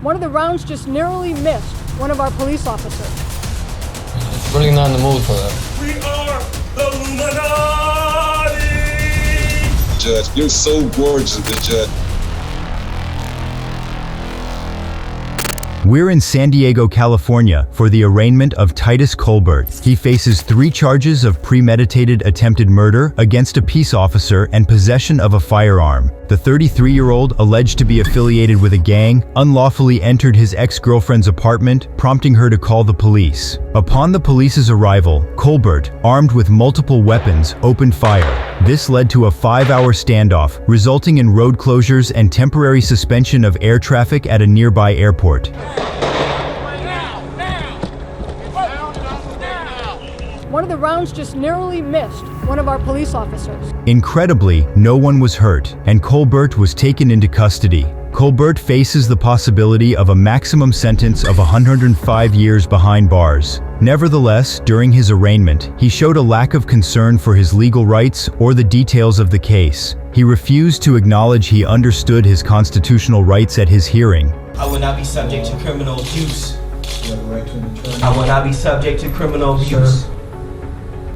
One of the rounds just narrowly missed one of our police officers. It's really not in the mood for that. We are the Illuminati! Judge, you're so gorgeous, Judge. We're in San Diego, California, for the arraignment of Titus Colbert. He faces 3 charges of premeditated attempted murder against a peace officer and possession of a firearm. The 33-year-old, alleged to be affiliated with a gang, unlawfully entered his ex-girlfriend's apartment, prompting her to call the police. Upon the police's arrival, Colbert, armed with multiple weapons, opened fire. This led to a 5-hour standoff, resulting in road closures and temporary suspension of air traffic at a nearby airport. One of the rounds just narrowly missed one of our police officers. Incredibly, no one was hurt, and Colbert was taken into custody. Colbert faces the possibility of a maximum sentence of 105 years behind bars. Nevertheless, during his arraignment, he showed a lack of concern for his legal rights or the details of the case. He refused to acknowledge he understood his constitutional rights at his hearing. I will not be subject to criminal abuse. I will not be subject to criminal abuse.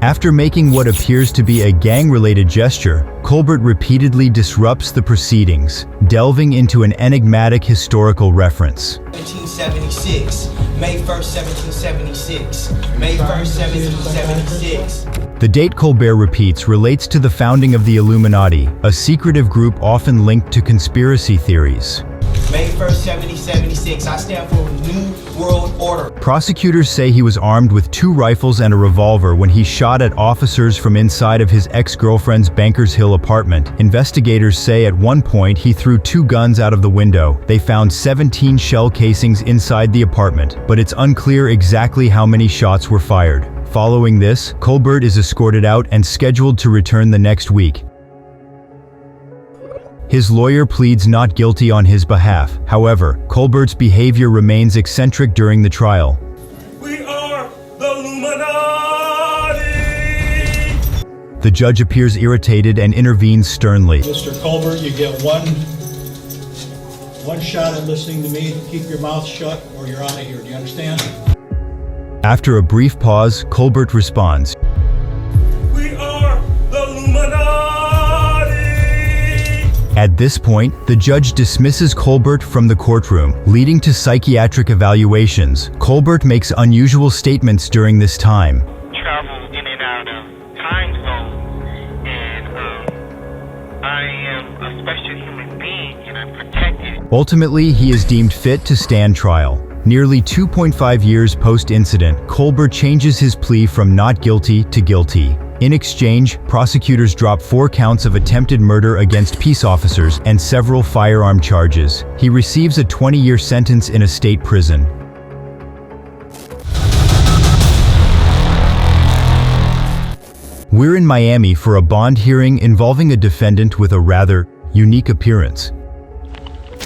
After making what appears to be a gang-related gesture, Colbert repeatedly disrupts the proceedings, delving into an enigmatic historical reference. 1776, May 1st, 1776, May 1st, 1776. The date Colbert repeats relates to the founding of the Illuminati, a secretive group often linked to conspiracy theories. May 1st, 1776, I stand for New World Order. Prosecutors say he was armed with 2 rifles and a revolver when he shot at officers from inside of his ex-girlfriend's Bankers Hill apartment. Investigators say at one point he threw 2 guns out of the window. They found 17 shell casings inside the apartment, but it's unclear exactly how many shots were fired. Following this, Colbert is escorted out and scheduled to return the next week. His lawyer pleads not guilty on his behalf. However, Colbert's behavior remains eccentric during the trial. We are the Illuminati! The judge appears irritated and intervenes sternly. Mr. Colbert, you get one shot at listening to me. Keep your mouth shut or you're out of here. Do you understand? After a brief pause, Colbert responds. We are the Illuminati! At this point, the judge dismisses Colbert from the courtroom, leading to psychiatric evaluations. Colbert makes unusual statements during this time. Travel in and out of time zones, and I am a special human being, and I'm protected. Ultimately, he is deemed fit to stand trial. Nearly 2.5 years post-incident, Colbert changes his plea from not guilty to guilty. In exchange, prosecutors drop 4 counts of attempted murder against peace officers and several firearm charges. He receives a 20-year sentence in a state prison. We're in Miami for a bond hearing involving a defendant with a rather unique appearance.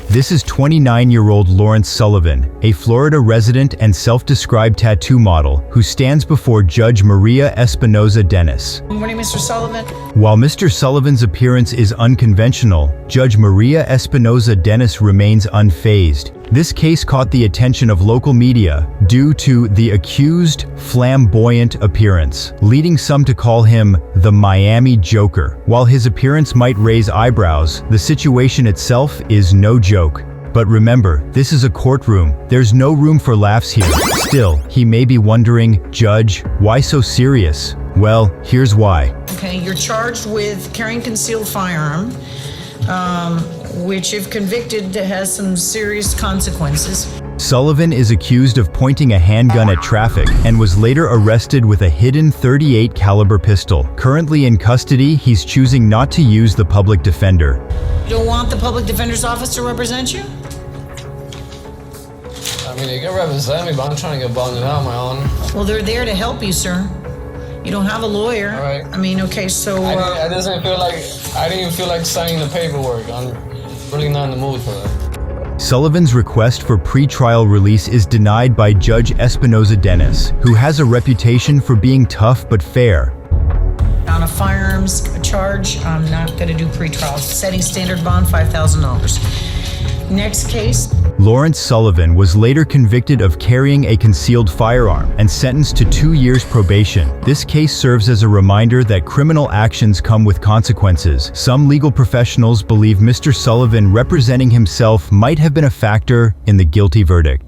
This is 29-year-old Lawrence Sullivan, a Florida resident and self-described tattoo model who stands before Judge Maria Espinoza Dennis. Good morning, Mr. Sullivan. While Mr. Sullivan's appearance is unconventional, Judge Maria Espinoza Dennis remains unfazed. This case caught the attention of local media due to the accused's flamboyant appearance, leading some to call him the Miami Joker. While his appearance might raise eyebrows, the situation itself is no joke. But remember, this is a courtroom. There's no room for laughs here. Still, he may be wondering, Judge, why so serious? Well, here's why. Okay, you're charged with carrying concealed firearm, which if convicted has some serious consequences. Sullivan is accused of pointing a handgun at traffic and was later arrested with a hidden .38 caliber pistol. Currently in custody, he's choosing not to use the public defender. You don't want the public defender's office to represent you? I mean, they can represent me, but I'm trying to get bonded out on my own. Well, they're there to help you, sir. You don't have a lawyer. All right. I mean, okay, so... I didn't feel like signing the paperwork. I'm really not in the mood for that. Sullivan's request for pre-trial release is denied by Judge Espinoza Dennis, who has a reputation for being tough but fair. On a firearms charge, I'm not going to do pre-trial. Setting standard bond, $5,000. Next case. Lawrence Sullivan was later convicted of carrying a concealed firearm and sentenced to 2 years probation. This case serves as a reminder that criminal actions come with consequences. Some legal professionals believe Mr. Sullivan representing himself might have been a factor in the guilty verdict.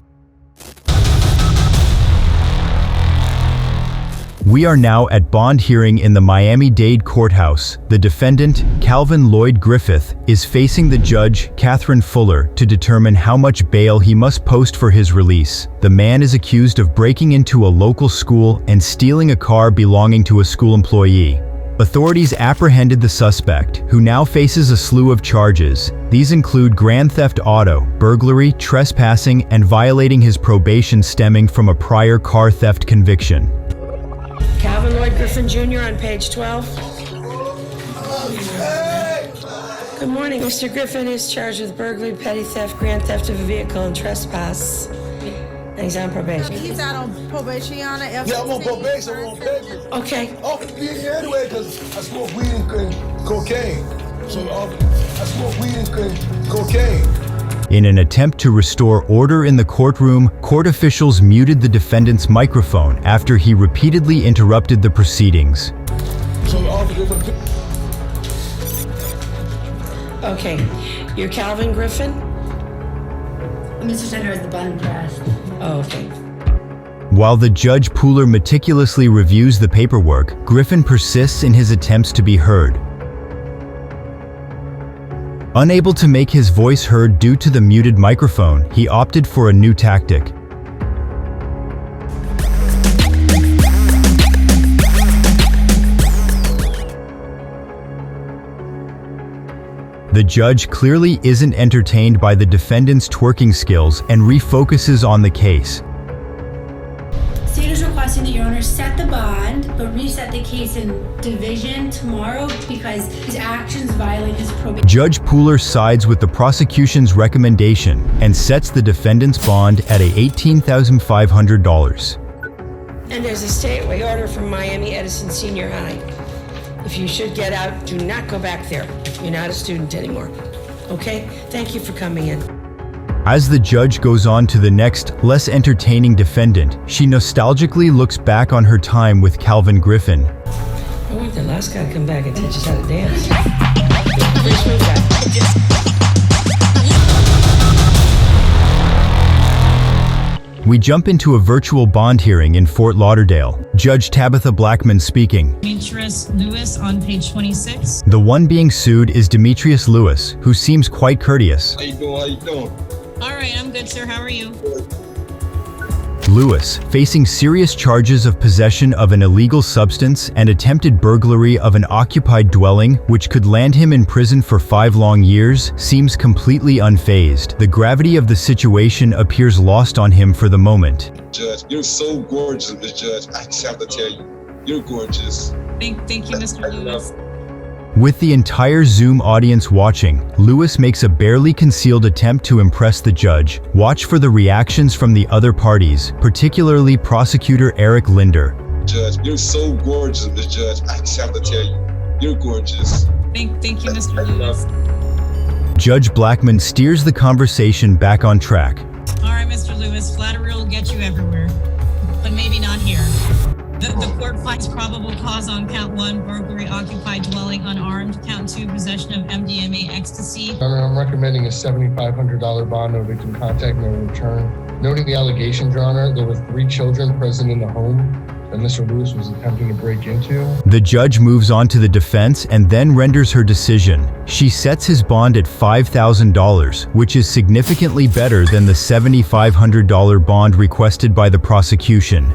We are now at bond hearing in the Miami-Dade courthouse. The defendant, Calvin Lloyd Griffith, is facing the judge, Catherine Fuller, to determine how much bail he must post for his release. The man is accused of breaking into a local school and stealing a car belonging to a school employee. Authorities apprehended the suspect, who now faces a slew of charges. These include grand theft auto, burglary, trespassing, and violating his probation stemming from a prior car theft conviction. Calvin Lloyd Griffin Jr. on page 12. Good morning. Mr. Griffin is charged with burglary, petty theft, grand theft of a vehicle, and trespass. And he's on probation. He's out on probation, Your Honor. Yeah, I'm on probation. I'm on papers. Okay. Off the being anyway, because I smoke weed and cocaine. So I smoke weed and cocaine. In an attempt to restore order in the courtroom, court officials muted the defendant's microphone after he repeatedly interrupted the proceedings. Okay. You're Calvin Griffin? Mr. Senator, is the button pressed? Oh, okay. While the judge Pooler meticulously reviews the paperwork, Griffin persists in his attempts to be heard. Unable to make his voice heard due to the muted microphone, he opted for a new tactic. The judge clearly isn't entertained by the defendant's twerking skills and refocuses on the case. State is requesting that Your Honor set the bond, but reset the case in division tomorrow because his actions violate his probation. Judge Pooler sides with the prosecution's recommendation and sets the defendant's bond at $18,500. And there's a statewide order from Miami Edison Senior High. If you should get out, do not go back there. You're not a student anymore. Okay? Thank you for coming in. As the judge goes on to the next, less entertaining defendant, she nostalgically looks back on her time with Calvin Griffin. I want the last guy to come back and teach us how to dance. Please move that. We jump into a virtual bond hearing in Fort Lauderdale. Judge Tabitha Blackman speaking. Demetrius Lewis on page 26. The one being sued is Demetrius Lewis, who seems quite courteous. How you doing? How you doing? All right, I'm good, sir. How are you? Lewis, facing serious charges of possession of an illegal substance and attempted burglary of an occupied dwelling, which could land him in prison for 5 long years, seems completely unfazed. The gravity of the situation appears lost on him for the moment. Judge, you're so gorgeous, Miss Judge. I just have to tell you, you're gorgeous. Thank you, Mr. Lewis. With the entire Zoom audience watching, Lewis makes a barely concealed attempt to impress the judge. Watch for the reactions from the other parties, particularly prosecutor Eric Linder. Judge, you're so gorgeous, Miss Judge. I just have to tell you, you're gorgeous. Thank you, Mr. Lewis. Judge Blackman steers the conversation back on track. All right, Mr. Lewis, flattery will get you everywhere, but maybe not here. The court finds probable cause on count 1, burglary, occupied dwelling, unarmed. Count 2, possession of MDMA, ecstasy. I'm recommending a $7,500 bond, no victim contact, no return. Noting the allegations, Your Honor, there were 3 children present in the home that Mr. Lewis was attempting to break into. The judge moves on to the defense and then renders her decision. She sets his bond at $5,000, which is significantly better than the $7,500 bond requested by the prosecution.